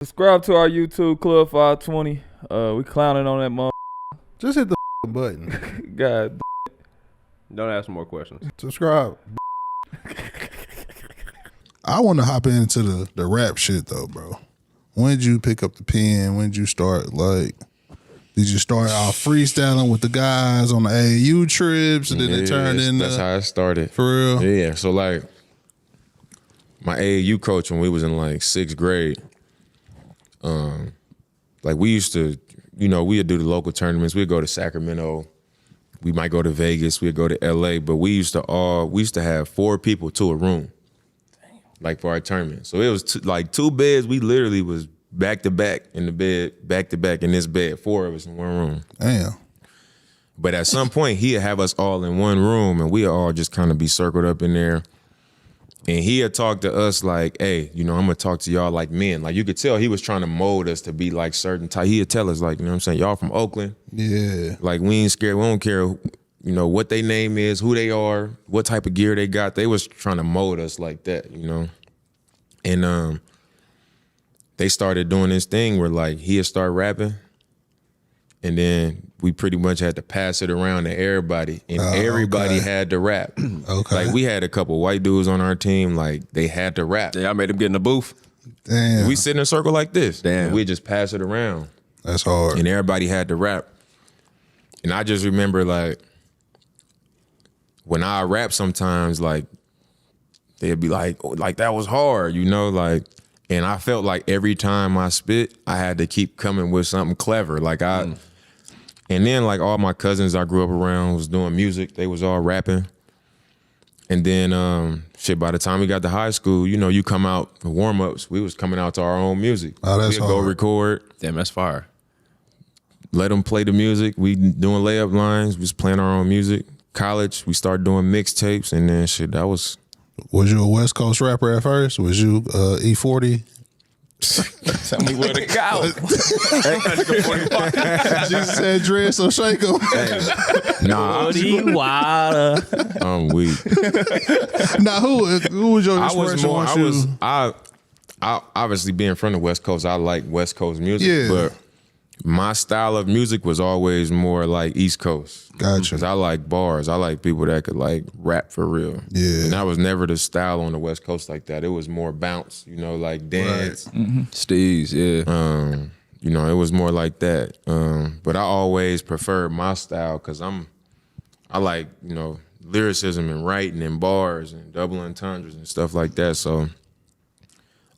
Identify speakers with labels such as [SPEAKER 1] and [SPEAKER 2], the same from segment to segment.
[SPEAKER 1] Subscribe to our YouTube, Club 520. We clowning on that mother.
[SPEAKER 2] Just hit the button.
[SPEAKER 1] God.
[SPEAKER 3] Don't ask more questions.
[SPEAKER 2] Subscribe. I want to hop into the rap shit though, bro. When did you pick up the pen? When did you start? Like, did you start off freestyling with the guys on the AAU trips, and then it turned into?
[SPEAKER 4] That's how it started.
[SPEAKER 2] For real?
[SPEAKER 4] Yeah. So like, my AAU coach when we was in like 6th grade, like we used to, we'd do the local tournaments. We'd go to Sacramento. We might go to Vegas. We'd go to LA. But we used to have 4 people to a room. Like for our tournament. So it was like 2 beds. We literally was back to back in the bed, back to back in this bed, 4 of us in one room.
[SPEAKER 2] Damn.
[SPEAKER 4] But at some point, he'd have us all in one room and we'd all just kind of be circled up in there. And he'd talk to us like, hey, I'm going to talk to y'all like men. Like you could tell he was trying to mold us to be like certain type. He'd tell us like, you know what I'm saying? Y'all from Oakland.
[SPEAKER 2] Yeah.
[SPEAKER 4] Like we ain't scared. We don't care, what their name is, who they are, what type of gear they got. They was trying to mold us like that, And they started doing this thing where like he'd start rapping and then we pretty much had to pass it around to everybody and everybody had to rap.
[SPEAKER 2] Okay.
[SPEAKER 4] Like we had a couple white dudes on our team, like they had to rap.
[SPEAKER 3] Yeah, I made him get in the booth.
[SPEAKER 2] Damn.
[SPEAKER 4] We sit in a circle like this.
[SPEAKER 3] Damn.
[SPEAKER 4] And we just pass it around.
[SPEAKER 2] That's hard.
[SPEAKER 4] And everybody had to rap. And I just remember like, when I rap sometimes, like, they'd be like, oh, like that was hard, like, and I felt like every time I spit, I had to keep coming with something clever. Like and then like all my cousins I grew up around was doing music. They was all rapping. And then by the time we got to high school, you come out for warm-ups, we was coming out to our own music.
[SPEAKER 2] Oh, that's
[SPEAKER 4] We'd go
[SPEAKER 2] hard.
[SPEAKER 4] record.
[SPEAKER 3] Damn, that's fire.
[SPEAKER 4] Let them play the music. We doing layup lines, we was playing our own music. College, we started doing mixtapes, and then that was.
[SPEAKER 2] Was you a West Coast rapper at first? Was you E40?
[SPEAKER 3] Tell me where to go.
[SPEAKER 2] Jesus said dread, so shake 'em.
[SPEAKER 4] Nah, I'm weak.
[SPEAKER 2] Now, who was your inspiration?
[SPEAKER 4] I obviously being from the West Coast, I like West Coast music,
[SPEAKER 2] Yeah.
[SPEAKER 4] but my style of music was always more like East Coast.
[SPEAKER 2] Gotcha.
[SPEAKER 4] Because I like bars. I like people that could like rap for real.
[SPEAKER 2] Yeah.
[SPEAKER 4] And that was never the style on the West Coast like that. It was more bounce, like dance.
[SPEAKER 3] Mm-hmm. Steez, yeah.
[SPEAKER 4] It was more like that. But I always preferred my style because I like, lyricism and writing and bars and double entendres and stuff like that. So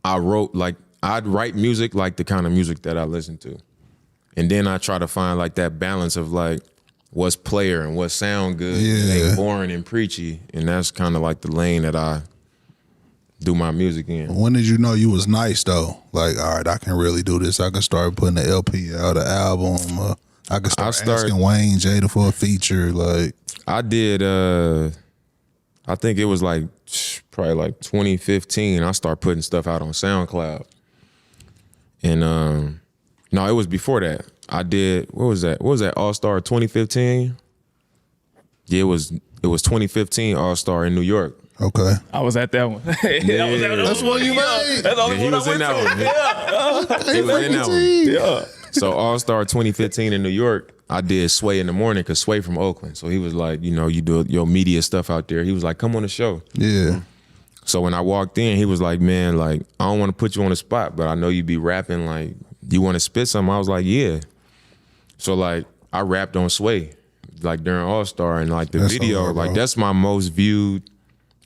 [SPEAKER 4] I'd write music like the kind of music that I listen to. And then I try to find like that balance of like what's player and what sound good, and ain't boring and preachy. And that's kind of like the lane that I do my music in.
[SPEAKER 2] When did you know you was nice though? Like, all right, I can really do this. I can start putting the LP out, the album. I can start asking Wayne, Jada for a feature. Like,
[SPEAKER 4] I did. I think it was like probably like 2015. I started putting stuff out on SoundCloud, and no, it was before that. I did. What was that? What was that? All Star 2015. Yeah, it was 2015 All Star in New York.
[SPEAKER 2] okay.
[SPEAKER 1] I was at that one.
[SPEAKER 2] That's what you made.
[SPEAKER 1] That's the only
[SPEAKER 4] He
[SPEAKER 1] one
[SPEAKER 4] was
[SPEAKER 1] I
[SPEAKER 4] in
[SPEAKER 1] went
[SPEAKER 4] that
[SPEAKER 1] to.
[SPEAKER 4] one. He was in that one.
[SPEAKER 1] Yeah.
[SPEAKER 4] So All Star 2015 in New York, I did Sway in the morning because Sway from Oakland. So he was like, you do your media stuff out there. He was like, come on the show.
[SPEAKER 2] Yeah.
[SPEAKER 4] So when I walked in, he was like, man, like, I don't want to put you on the spot, but I know you be rapping. Like, you want to spit something? I was like, yeah. So like, I rapped on Sway, like during All Star, and like the
[SPEAKER 2] That's
[SPEAKER 4] video,
[SPEAKER 2] hard,
[SPEAKER 4] like
[SPEAKER 2] bro.
[SPEAKER 4] that's my most viewed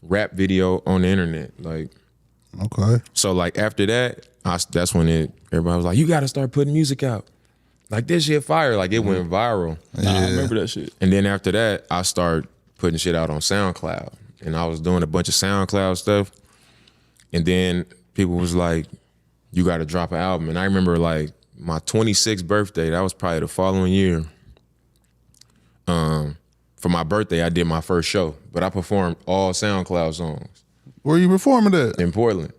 [SPEAKER 4] rap video on the internet. Like,
[SPEAKER 2] Okay.
[SPEAKER 4] so like after that, that's when everybody was like, you got to start putting music out. Like this shit fire. Like it went viral.
[SPEAKER 1] I remember that shit.
[SPEAKER 4] And then after that, I started putting shit out on SoundCloud. And I was doing a bunch of SoundCloud stuff. And then people was like, you got to drop an album. And I remember like my 26th birthday, that was probably the following year. For my birthday, I did my first show. But I performed all SoundCloud songs
[SPEAKER 2] Where you performing at?
[SPEAKER 4] in Portland.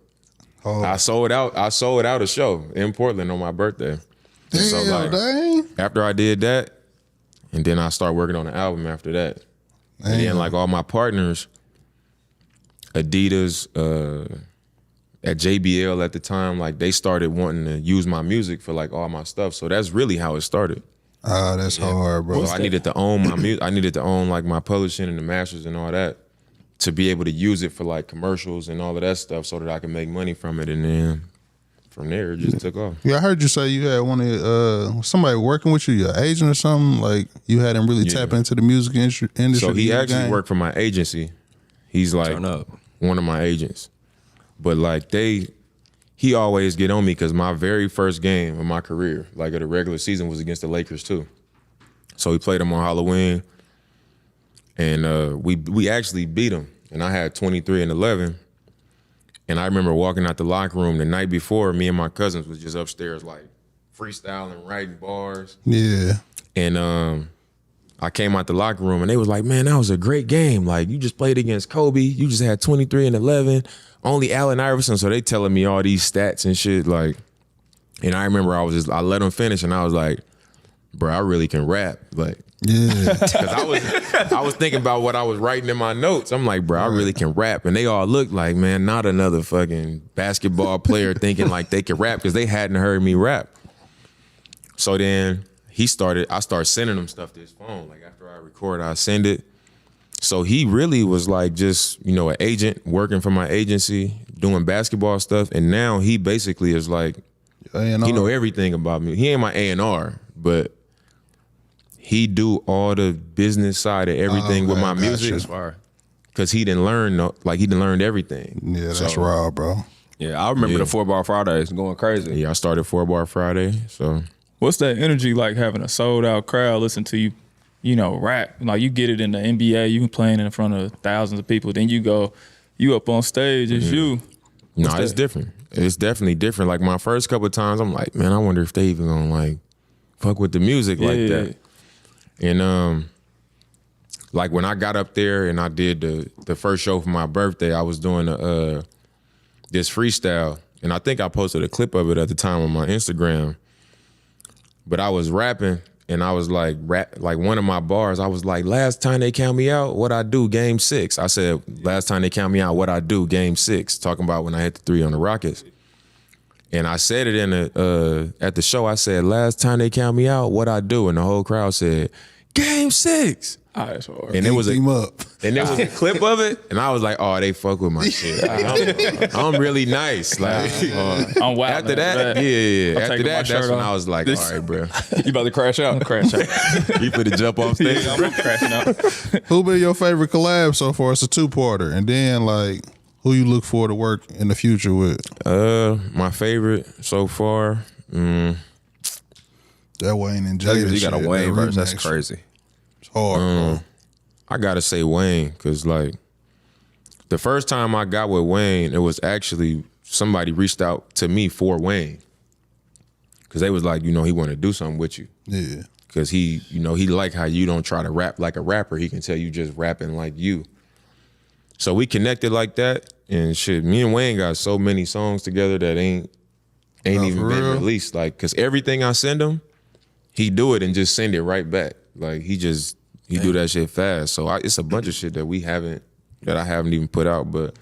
[SPEAKER 2] Oh.
[SPEAKER 4] I sold out a show in Portland on my birthday.
[SPEAKER 2] Damn,
[SPEAKER 4] So, like,
[SPEAKER 2] dang.
[SPEAKER 4] after I did that, and then I started working on the album after that. And then like all my partners, Adidas, at JBL at the time, like they started wanting to use my music for like all my stuff. So that's really how it started.
[SPEAKER 2] Ah, that's hard, bro.
[SPEAKER 4] So I needed to own my music. I needed to own like my publishing and the masters and all that to be able to use it for like commercials and all of that stuff so that I could make money from it. And then from there, it just took off.
[SPEAKER 2] Yeah, I heard you say you had one of somebody working with you, your agent or something. Like you had him really tap into the music industry.
[SPEAKER 4] So he actually worked for my agency. He's like one of my agents. But like he always get on me because my very first game of my career, like of the regular season, was against the Lakers too. So we played them on Halloween, and we actually beat them. And I had 23 and 11. And I remember walking out the locker room the night before. Me and my cousins was just upstairs like freestyling, writing bars.
[SPEAKER 2] Yeah.
[SPEAKER 4] And I came out the locker room and they was like, man, that was a great game. Like, you just played against Kobe. You just had 23 and 11. Only Allen Iverson. So they telling me all these stats and shit. Like, and I remember I let them finish and I was like, bro, I really can rap. Like,
[SPEAKER 2] yeah.
[SPEAKER 4] Because I was thinking about what I was writing in my notes. I'm like, bro, I really can rap. And they all looked like, man, not another fucking basketball player thinking like they could rap because they hadn't heard me rap. So then I started sending him stuff to his phone. Like after I record, I send it. So he really was like just, you know, an agent working for my agency, doing basketball stuff. And now he basically is like, he know everything about me. He ain't my A&R, but he do all the business side of everything with my music. Because he didn't learn everything.
[SPEAKER 2] Yeah, that's raw, bro.
[SPEAKER 3] Yeah, I remember the 4-Bar Fridays going crazy.
[SPEAKER 4] Yeah, I started 4-Bar Friday, so.
[SPEAKER 1] What's that energy like having a sold out crowd listen to you, you know, rap? Like you get it in the NBA, you can playing in front of thousands of people. Then you up on stage, it's you.
[SPEAKER 4] No, it's different. It's definitely different. Like my first couple of times, I'm like, man, I wonder if they even gonna like fuck with the music like that. And like when I got up there and I did the first show for my birthday, I was doing this freestyle, and I think I posted a clip of it at the time on my Instagram. But I was rapping, and I was like one of my bars, I was like, last time they count me out, what I do, game 6. I said, last time they count me out, what I do, game 6, talking about when I hit the 3 on the Rockets. And I said it at the show, I said, last time they count me out, what I do, and the whole crowd said, game 6.
[SPEAKER 1] That's hard.
[SPEAKER 4] And there was a clip of it, and I was like, "Oh, they fuck with my shit. I'm really nice." Like,
[SPEAKER 1] I'm wild.
[SPEAKER 4] After that, yeah. After that, that's when I was like, "All right, bro,
[SPEAKER 3] you about to crash out?
[SPEAKER 1] Crash out.
[SPEAKER 4] You finna jump off stage."
[SPEAKER 1] Yeah, I'm crashing out.
[SPEAKER 2] Who been your favorite collab so far? It's a 2-parter, and then like, who you look for to work in the future with?
[SPEAKER 4] My favorite so far.
[SPEAKER 2] That Wayne and Jada.
[SPEAKER 3] You got a Wayne verse. That's crazy.
[SPEAKER 2] Hard, bro.
[SPEAKER 4] I gotta say Wayne, cause like the first time I got with Wayne, it was actually somebody reached out to me for Wayne, cause they was like, you know, he want to do something with you.
[SPEAKER 2] Yeah.
[SPEAKER 4] Cause he, you know, he like how you don't try to rap like a rapper. He can tell you just rapping like you. So we connected like that, and shit. Me and Wayne got so many songs together that ain't even been released. Like, cause everything I send him, he do it and just send it right back. Like he do that shit fast. So it's a bunch of shit that I haven't even put out. But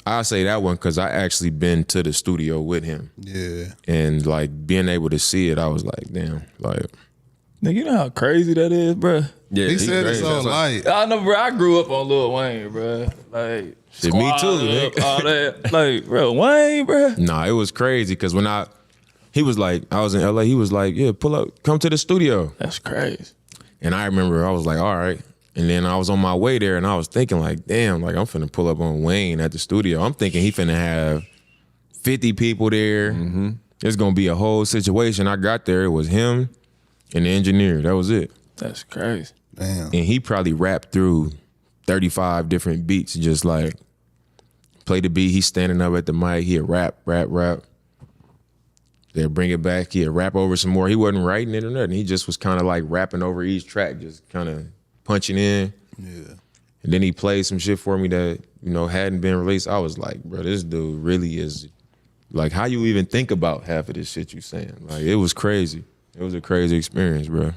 [SPEAKER 4] I say that one because I actually been to the studio with him.
[SPEAKER 2] Yeah.
[SPEAKER 4] And like being able to see it, I was like, damn, like.
[SPEAKER 1] Nigga, you know how crazy that is, bro?
[SPEAKER 3] Yeah,
[SPEAKER 2] he said it's so light.
[SPEAKER 1] I know, bro. I grew up on Lil Wayne, bro. Like,
[SPEAKER 4] shit, me too, man.
[SPEAKER 1] All that. Like, bro, Wayne, bro.
[SPEAKER 4] Nah, it was crazy because when he was like, I was in LA, he was like, yeah, pull up, come to the studio.
[SPEAKER 1] That's crazy.
[SPEAKER 4] And I remember I was like, all right. And then I was on my way there and I was thinking like, damn, like I'm finna pull up on Wayne at the studio. I'm thinking he finna have 50 people there. Mm-hmm. It's gonna be a whole situation. I got there, it was him and the engineer. That was it.
[SPEAKER 1] That's crazy.
[SPEAKER 2] Damn.
[SPEAKER 4] And he probably rapped through 35 different beats, just like play the beat. He's standing up at the mic. He'd rap. They'll bring it back. He'd rap over some more. He wasn't writing it or nothing. He just was kind of like rapping over each track, just kind of punching in.
[SPEAKER 2] Yeah.
[SPEAKER 4] And then he played some shit for me that, you know, hadn't been released. I was like, bro, this dude really is, like, how you even think about half of this shit you saying? Like, it was crazy. It was a crazy experience, bro.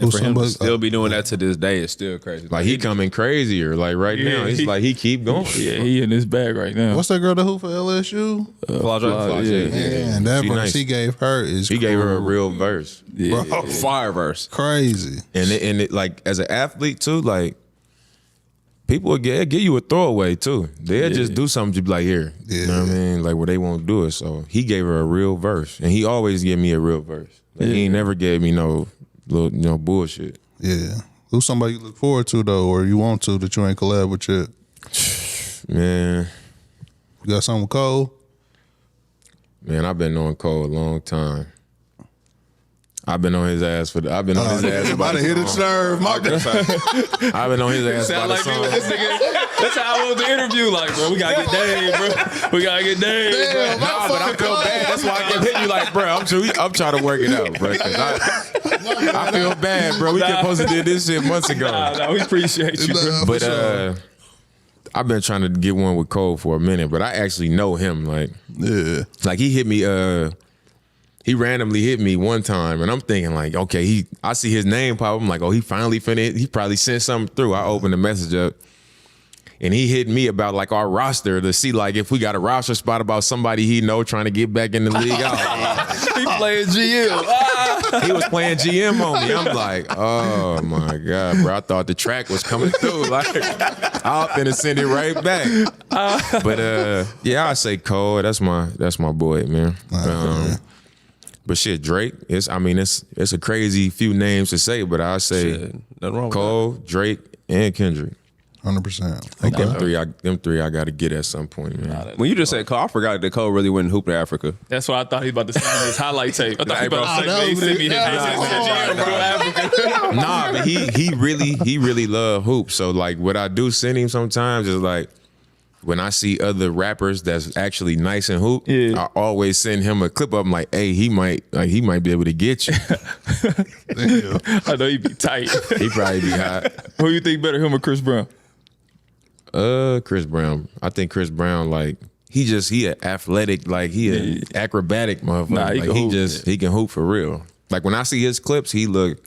[SPEAKER 3] And for him to still be doing that to this day is still crazy.
[SPEAKER 4] Like he coming crazier. Like right now, it's like he keep going.
[SPEAKER 1] Yeah, he in his bag right now.
[SPEAKER 2] What's that girl that hoop for LSU? Man, that verse
[SPEAKER 4] nice.
[SPEAKER 2] he gave her is
[SPEAKER 4] He gave her a real verse.
[SPEAKER 1] Yeah.
[SPEAKER 2] Bro,
[SPEAKER 3] Fire verse.
[SPEAKER 2] crazy.
[SPEAKER 4] And it like as an athlete too, like people will give you a throwaway too. They'll just do something to be like here. You know what I mean? Like where they won't do it. So he gave her a real verse. And he always gave me a real verse. Like he ain't never gave me no little bullshit.
[SPEAKER 2] Yeah. Who's somebody you look forward to though, or you want to that you ain't collab with yet?
[SPEAKER 4] Man.
[SPEAKER 2] You got something with Cole?
[SPEAKER 4] Man, I've been knowing Cole a long time. I've been on his ass I've been on his ass about
[SPEAKER 2] hit a nerve. My bad.
[SPEAKER 4] I've been on his ass
[SPEAKER 1] Sound
[SPEAKER 4] about
[SPEAKER 1] like
[SPEAKER 4] the
[SPEAKER 1] me
[SPEAKER 4] song.
[SPEAKER 1] with this nigga. That's how I was the interview. Like, bro, we gotta get Dave, bro. We gotta get Dave, bro.
[SPEAKER 4] Nah, but I feel bad. That's why I kept hitting you like, bro, I'm trying to work it out, bro. 'Cause I feel bad, bro. We could supposed to did this shit months ago.
[SPEAKER 1] Nah, we appreciate you, bro.
[SPEAKER 4] But I've been trying to get one with Cole for a minute, but I actually know him. Like he hit me. He randomly hit me one time, and I'm thinking like, okay, I see his name pop. I'm like, oh, he finally finished. He probably sent something through. I opened the message up, and he hit me about like our roster to see like if we got a roster spot about somebody he know trying to get back in the league.
[SPEAKER 1] He playing GM.
[SPEAKER 4] He was playing GM on me. I'm like, oh my God, bro. I thought the track was coming through. Like, I'm finna send it right back. But yeah, I say Cole. That's my boy, man. But shit, Drake. It's a crazy few names to say, but I say
[SPEAKER 3] nothing wrong
[SPEAKER 4] Cole, Drake, and Kendrick.
[SPEAKER 2] 100%.
[SPEAKER 4] Them three I got to get at some point, man.
[SPEAKER 3] When you just said Cole, I forgot that Cole really went and hooped in Africa.
[SPEAKER 1] That's why I thought he was about to send me his highlight tape. I thought he was about to
[SPEAKER 2] no,
[SPEAKER 1] send me his Africa.
[SPEAKER 4] Nah, but he really love hoops. So like what I do send him sometimes is like when I see other rappers that's actually nice and hoop, I always send him a clip of him like, hey, he might be able to get you.
[SPEAKER 1] I know he'd be tight.
[SPEAKER 4] He probably be hot.
[SPEAKER 1] Who you think better, him or Chris Brown?
[SPEAKER 4] Chris Brown. I think Chris Brown, like, he an athletic, like he an acrobatic motherfucker.
[SPEAKER 1] Nah, he
[SPEAKER 4] like,
[SPEAKER 1] can hoop.
[SPEAKER 4] He can hoop for real. Like when I see his clips, he look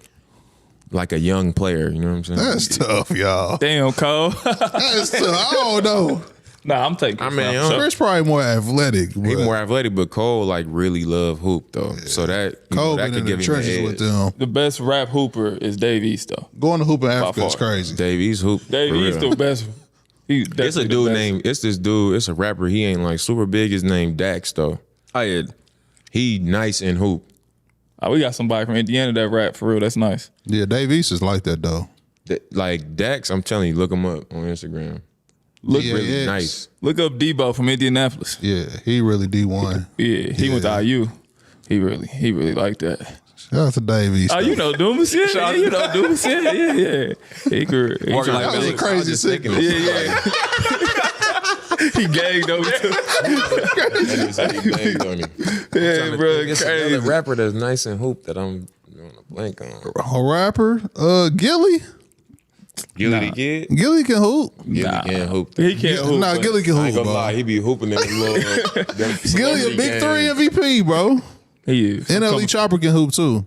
[SPEAKER 4] like a young player. You know what I'm saying?
[SPEAKER 2] That's tough, y'all.
[SPEAKER 1] Damn, Cole.
[SPEAKER 2] That's tough. I don't know.
[SPEAKER 1] Nah, I'm taking Chris Brown.
[SPEAKER 2] Chris probably more athletic.
[SPEAKER 4] He more athletic, but Cole like really love hoop though. Yeah. So that
[SPEAKER 2] Cole
[SPEAKER 4] that
[SPEAKER 2] been
[SPEAKER 4] could
[SPEAKER 2] in
[SPEAKER 4] give
[SPEAKER 2] the
[SPEAKER 4] him
[SPEAKER 2] trenches
[SPEAKER 4] an
[SPEAKER 2] with
[SPEAKER 4] edge.
[SPEAKER 2] them.
[SPEAKER 1] The best rap hooper is Dave East, though.
[SPEAKER 2] Going to hoop in Africa
[SPEAKER 1] far.
[SPEAKER 2] is crazy.
[SPEAKER 4] Dave East hoop.
[SPEAKER 1] Dave East the best.
[SPEAKER 4] It's a dude named. It's this dude. It's a rapper. He ain't like super big. His name Dax though. He nice in hoop.
[SPEAKER 1] Oh, we got somebody from Indiana that rap for real. That's nice.
[SPEAKER 2] Yeah, Dave East is like that though.
[SPEAKER 4] Like Dax, I'm telling you, look him up on Instagram.
[SPEAKER 1] Look
[SPEAKER 4] really nice.
[SPEAKER 1] Look up Debo from Indianapolis.
[SPEAKER 2] Yeah, he really D1.
[SPEAKER 1] Yeah, he went to IU. He really liked that.
[SPEAKER 2] Shout out to Dave East.
[SPEAKER 1] Oh, you know Doomas, yeah. You know Doomas, yeah. He could.
[SPEAKER 2] That was a crazy sickness.
[SPEAKER 1] Yeah. He gagged over too. Yeah, bro,
[SPEAKER 4] It's
[SPEAKER 1] crazy.
[SPEAKER 4] another rapper that's nice and hoop that I'm doing a blank on.
[SPEAKER 2] A rapper? Gilly?
[SPEAKER 4] Gilly the Kid?
[SPEAKER 2] Gilly can hoop.
[SPEAKER 4] Gilly can't hoop.
[SPEAKER 1] He can't hoop.
[SPEAKER 2] Nah,
[SPEAKER 1] but
[SPEAKER 2] Gilly can
[SPEAKER 4] I ain't
[SPEAKER 2] hoop,
[SPEAKER 4] gonna
[SPEAKER 2] bro.
[SPEAKER 4] lie, he be hooping in the little.
[SPEAKER 2] Gilly a big three MVP, bro.
[SPEAKER 1] He is.
[SPEAKER 2] NLE Chopper can hoop too.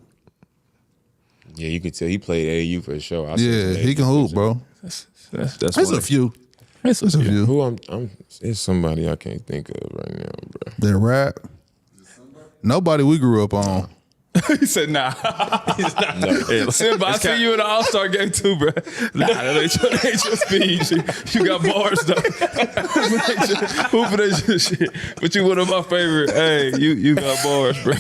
[SPEAKER 4] Yeah, you can tell he played AAU for sure.
[SPEAKER 2] Yeah, he can hoop, bro.
[SPEAKER 1] That's
[SPEAKER 2] There's a few.
[SPEAKER 1] It's
[SPEAKER 2] There's a few.
[SPEAKER 4] Who it's somebody I can't think of right now, bro.
[SPEAKER 2] That rap. Nobody we grew up on.
[SPEAKER 1] He said, nah. Simba, I see you in the All-Star game too, bro. Nah, that ain't your speed. You got bars, though. Hooping ain't your shit. But you one of my favorite. Hey, you got bars, bro.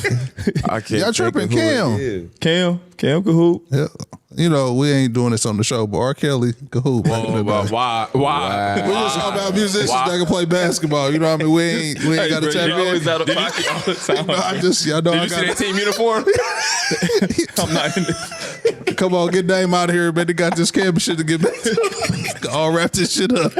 [SPEAKER 4] I can't.
[SPEAKER 2] Y'all tripping, Cam?
[SPEAKER 1] Cam can hoop.
[SPEAKER 2] Yeah. You know, we ain't doing this on the show, but R. Kelly can hoop. back in the day.
[SPEAKER 3] Why?
[SPEAKER 2] We was talking about musicians that can play basketball. You know what I mean? We ain't
[SPEAKER 1] Hey,
[SPEAKER 2] got to
[SPEAKER 1] bro,
[SPEAKER 2] tap
[SPEAKER 1] you always
[SPEAKER 2] in.
[SPEAKER 1] out of pocket all the time.
[SPEAKER 2] No, I just, y'all know
[SPEAKER 3] Did
[SPEAKER 2] I
[SPEAKER 3] you see that
[SPEAKER 2] got
[SPEAKER 3] team uniform?
[SPEAKER 1] I'm not in this.
[SPEAKER 2] come on, get Dame out of here, man. They got this camera shit to get back to. All wrap this shit up.